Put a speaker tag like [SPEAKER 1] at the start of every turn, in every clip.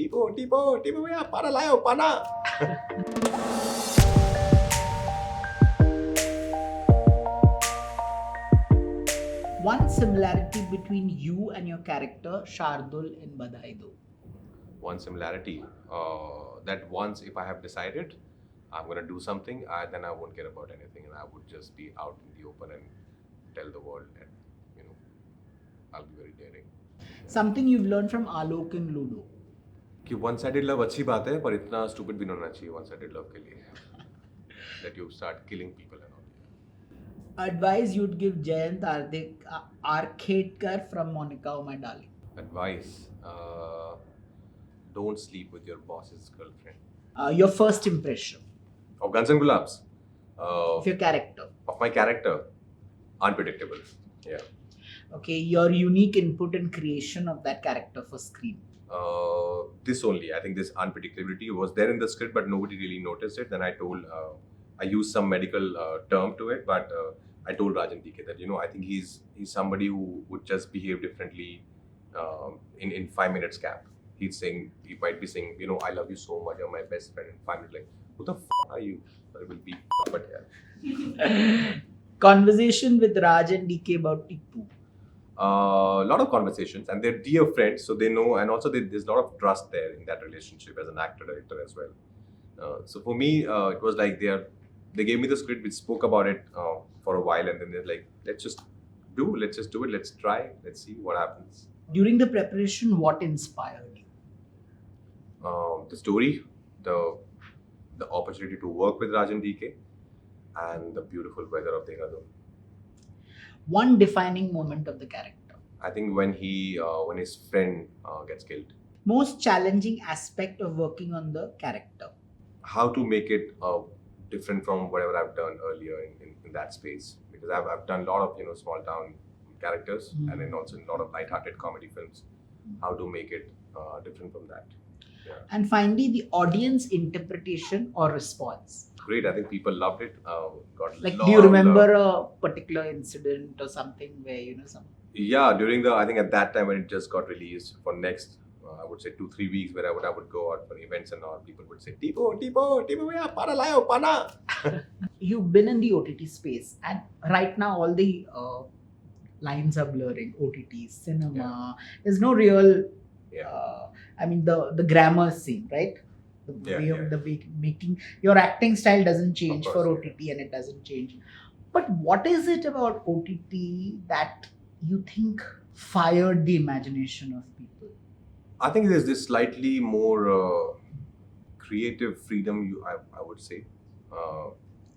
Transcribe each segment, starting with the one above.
[SPEAKER 1] Tipo, yeah, para layo, pana.
[SPEAKER 2] One similarity between you and your character, Shardul in Badhai Do.
[SPEAKER 1] One similarity, that once if I have decided I'm going to do something, then I won't care about anything and I would just be out in the open and tell the world and, you know, I'll be very daring.
[SPEAKER 2] Something you've learned from Alok in Ludo.
[SPEAKER 1] कि one sided love अच्छी बात है पर इतना stupid भी नहीं होना चाहिए वन साइडेड लव के लिए that you start killing people and all.
[SPEAKER 2] Advice you'd give Jayant Arkhetkar from Monica, Oh My Darling.
[SPEAKER 1] Advice, don't sleep with your boss's girlfriend.
[SPEAKER 2] Your first impression
[SPEAKER 1] Of Guns and Gulaabs,
[SPEAKER 2] of your character.
[SPEAKER 1] of my character, unpredictable. Yeah.
[SPEAKER 2] Okay, your unique input and creation of that character for screen.
[SPEAKER 1] This only, I think this unpredictability was there in the script, but nobody really noticed it. Then I told, I used some medical term to it, but I told Rajan DK that, you know, I think he's somebody who would just behave differently in 5 minutes cap. He might be saying, you know, I love you so much, you're my best friend. In 5 minutes, like, who the f are you? But it will be, but yeah.
[SPEAKER 2] Conversation with Raj and DK about Tipu.
[SPEAKER 1] A lot of conversations, and they're dear friends, so they know, and also there's a lot of trust there in that relationship as an actor-director as well. So for me, it was like they gave me the script, we spoke about it for a while, and then they're like, let's just do it, let's try, let's see what happens.
[SPEAKER 2] During the preparation, what inspired you?
[SPEAKER 1] The story, the opportunity to work with Rajan DK, and the beautiful weather of Dehradun.
[SPEAKER 2] One defining moment of the character.
[SPEAKER 1] I think when his friend gets killed.
[SPEAKER 2] Most challenging aspect of working on the character.
[SPEAKER 1] How to make it different from whatever I've done earlier in that space, because I've done a lot of, you know, small town characters and then also a lot of light-hearted comedy films. How to make it different from that. Yeah.
[SPEAKER 2] And finally, the audience interpretation or response.
[SPEAKER 1] Great, I think people loved it. Got
[SPEAKER 2] Like,
[SPEAKER 1] lot
[SPEAKER 2] do you
[SPEAKER 1] of
[SPEAKER 2] remember
[SPEAKER 1] love.
[SPEAKER 2] a particular incident or something where, you know, some...
[SPEAKER 1] Yeah, I think at that time when it just got released for next, I would say 2-3 weeks, where I would go out for events and all, people would say, Tipo, yeah, para layo, pana.
[SPEAKER 2] You've been in the OTT space, and right now all the lines are blurring. OTT, cinema. There's no real, I mean, the grammar scene, right? The way making your acting style doesn't change
[SPEAKER 1] course,
[SPEAKER 2] for OTT, and it doesn't change. But what is it about OTT that you think fired the imagination of people?
[SPEAKER 1] I think there's this slightly more creative freedom, I would say,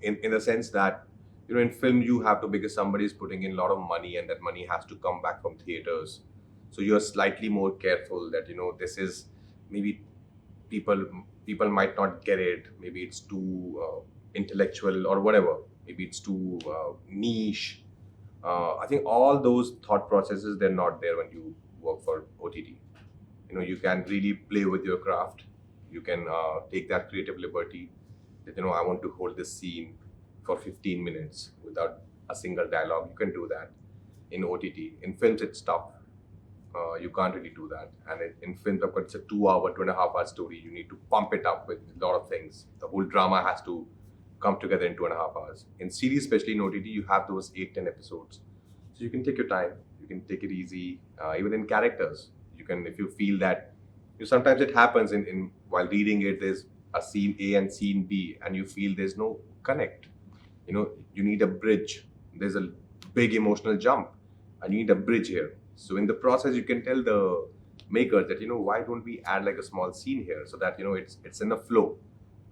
[SPEAKER 1] in the sense that, you know, in film you have to, because somebody is putting in a lot of money and that money has to come back from theaters. So you're slightly more careful that, you know, this is maybe people might not get it. Maybe it's too intellectual or whatever. Maybe it's too niche. I think all those thought processes, they're not there when you work for OTT. You know, you can really play with your craft. You can take that creative liberty that, you know, I want to hold this scene for 15 minutes without a single dialogue. You can do that in OTT. In films, it's tough. You can't really do that. And in films, of course, it's a 2.5 hour story. You need to pump it up with a lot of things. The whole drama has to come together in 2.5 hours. In series, especially in OTT, you have those 8-10 episodes. So you can take your time. You can take it easy. Even in characters, you can, if you feel that, sometimes it happens in while reading it, there's a scene A and scene B, and you feel there's no connect. You know, you need a bridge. There's a big emotional jump, and you need a bridge here. So in the process, you can tell the makers that, you know, why don't we add like a small scene here so that, you know, it's in a flow.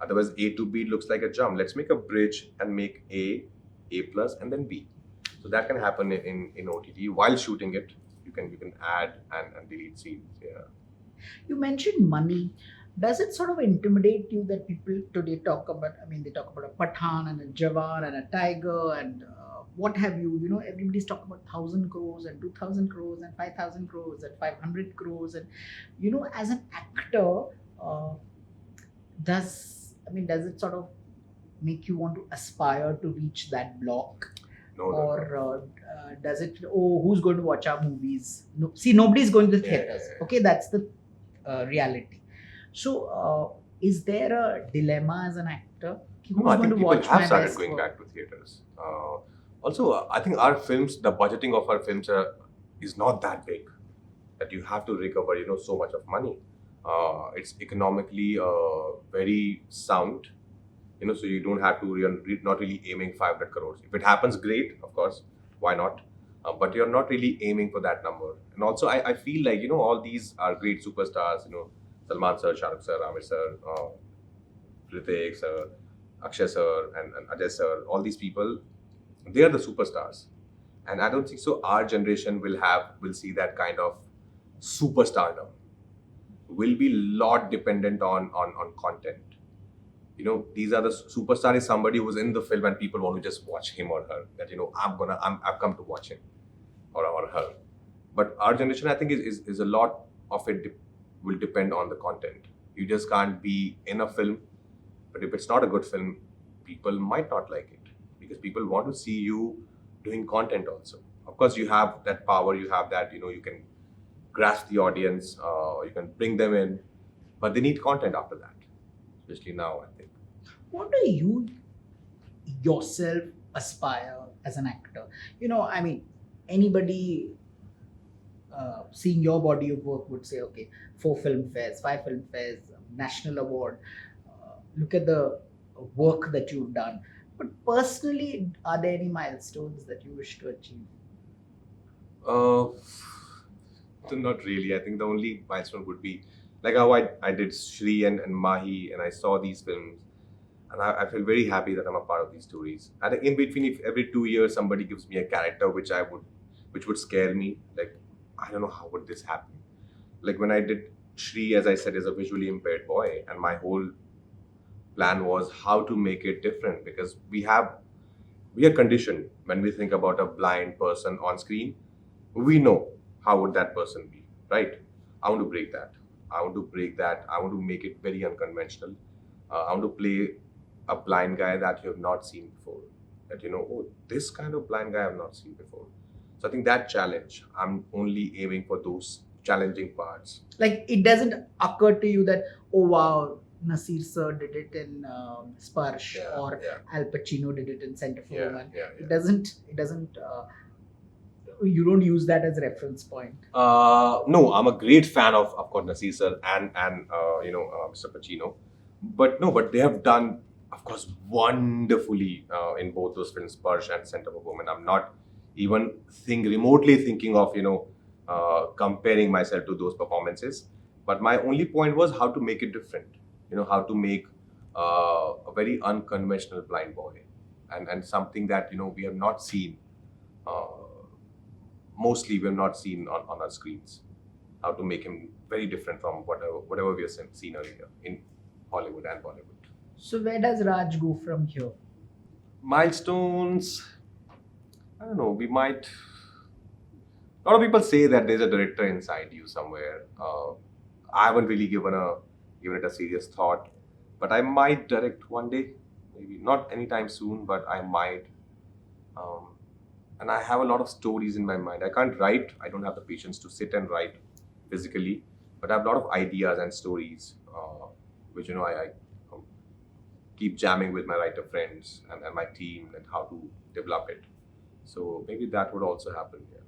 [SPEAKER 1] Otherwise, A to B looks like a jump. Let's make a bridge and make A plus, and then B. So that can happen in OTT while shooting it. You can add and delete scenes. Yeah.
[SPEAKER 2] You mentioned money. Does it sort of intimidate you that people today talk about, I mean, they talk about a Pathan and a Jawan and a Tiger and what have you, you know, everybody's talking about 1,000 crores and 2,000 crores and 5,000 crores and 500 crores. And, you know, as an actor, does it sort of make you want to aspire to reach that block?
[SPEAKER 1] No.
[SPEAKER 2] Or does it, who's going to watch our movies? No, see, nobody's going to the theaters. Okay, that's the reality. So, is there a dilemma as an actor?
[SPEAKER 1] No,
[SPEAKER 2] Who's
[SPEAKER 1] I
[SPEAKER 2] going
[SPEAKER 1] think
[SPEAKER 2] to
[SPEAKER 1] people
[SPEAKER 2] watch
[SPEAKER 1] have
[SPEAKER 2] my
[SPEAKER 1] started
[SPEAKER 2] best
[SPEAKER 1] going
[SPEAKER 2] work?
[SPEAKER 1] back to theaters. Also, I think our films, the budgeting of our films is not that big that you have to recover, so much of money. It's economically very sound, so you don't have to, you're not really aiming 500 crores. If it happens, great, of course, why not? But you're not really aiming for that number. And also, I feel like, all these are great superstars, Salman sir, Shah Rukh sir, Amir sir, Hrithik sir, Akshay sir, and Ajay sir, all these people, they are the superstars. And I don't think so. Our generation will see that kind of superstardom. Will be lot dependent on content. These are the superstar is somebody who's in the film and people want to just watch him or her. That I've come to watch him or her. But our generation, I think, is a lot of it will depend on the content. You just can't be in a film, but if it's not a good film, people might not like it because people want to see you doing content also. Of course, you have that power, you have that, you can grasp the audience, you can bring them in, but they need content after that, especially now, I think.
[SPEAKER 2] What do you yourself aspire as an actor? Anybody seeing your body of work would say, okay, 4 filmfares, 5 filmfares, national award. Look at the work that you've done. But personally, are there any milestones that you wish to achieve?
[SPEAKER 1] Uh, Not really. I think the only milestone would be like how I did Shri and Mahi, and I saw these films, and I feel very happy that I'm a part of these stories. And in between, if every 2 years somebody gives me a character which would scare me, like I don't know how would this happen. Like when I did Shri, as I said, is a visually impaired boy, and my whole plan was how to make it different because we are conditioned when we think about a blind person on screen. We know how would that person be, right? I want to break that. I want to make it very unconventional. I want to play a blind guy that you have not seen before. That oh, this kind of blind guy I've not seen before. So I think that challenge, I'm only aiming for those challenging parts.
[SPEAKER 2] Like, it doesn't occur to you that, oh wow, Nasir sir did it in Sparsh,
[SPEAKER 1] Yeah,
[SPEAKER 2] or
[SPEAKER 1] yeah.
[SPEAKER 2] Al Pacino did it in Center for
[SPEAKER 1] Yeah,
[SPEAKER 2] Women.
[SPEAKER 1] yeah, yeah.
[SPEAKER 2] It doesn't. You don't use that as reference point.
[SPEAKER 1] No, I'm a great fan of course Nasir sir and Mr. Pacino, but they have done, of course, wonderfully in both those films, Sparsh and Center for Women. I'm not even remotely thinking of comparing myself to those performances. But my only point was how to make it different. How to make a very unconventional blind boy, and something that we have not seen. Mostly we have not seen on our screens. How to make him very different from whatever we have seen earlier in Hollywood and Bollywood.
[SPEAKER 2] So where does Raj go from here?
[SPEAKER 1] Milestones, I don't know. We might. A lot of people say that there's a director inside you somewhere. I haven't really given it a serious thought, but I might direct one day. Maybe not anytime soon, but I might. Um, and I have a lot of stories in my mind. I can't write. I don't have the patience to sit and write physically, but I have a lot of ideas and stories, which I keep jamming with my writer friends and my team and how to develop it. So maybe that would also happen here.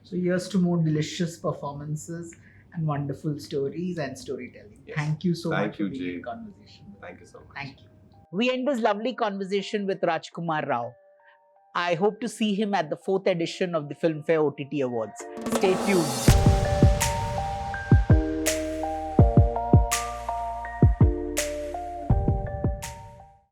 [SPEAKER 2] So here's to more delicious performances and wonderful stories and storytelling.
[SPEAKER 1] Yes.
[SPEAKER 2] Thank you so
[SPEAKER 1] Thank
[SPEAKER 2] much
[SPEAKER 1] you,
[SPEAKER 2] for being
[SPEAKER 1] Jay.
[SPEAKER 2] in conversation.
[SPEAKER 1] Thank you so much.
[SPEAKER 2] Thank you. We end this lovely conversation with Rajkummar Rao. I hope to see him at the 4th edition of the Filmfare OTT Awards. Stay tuned.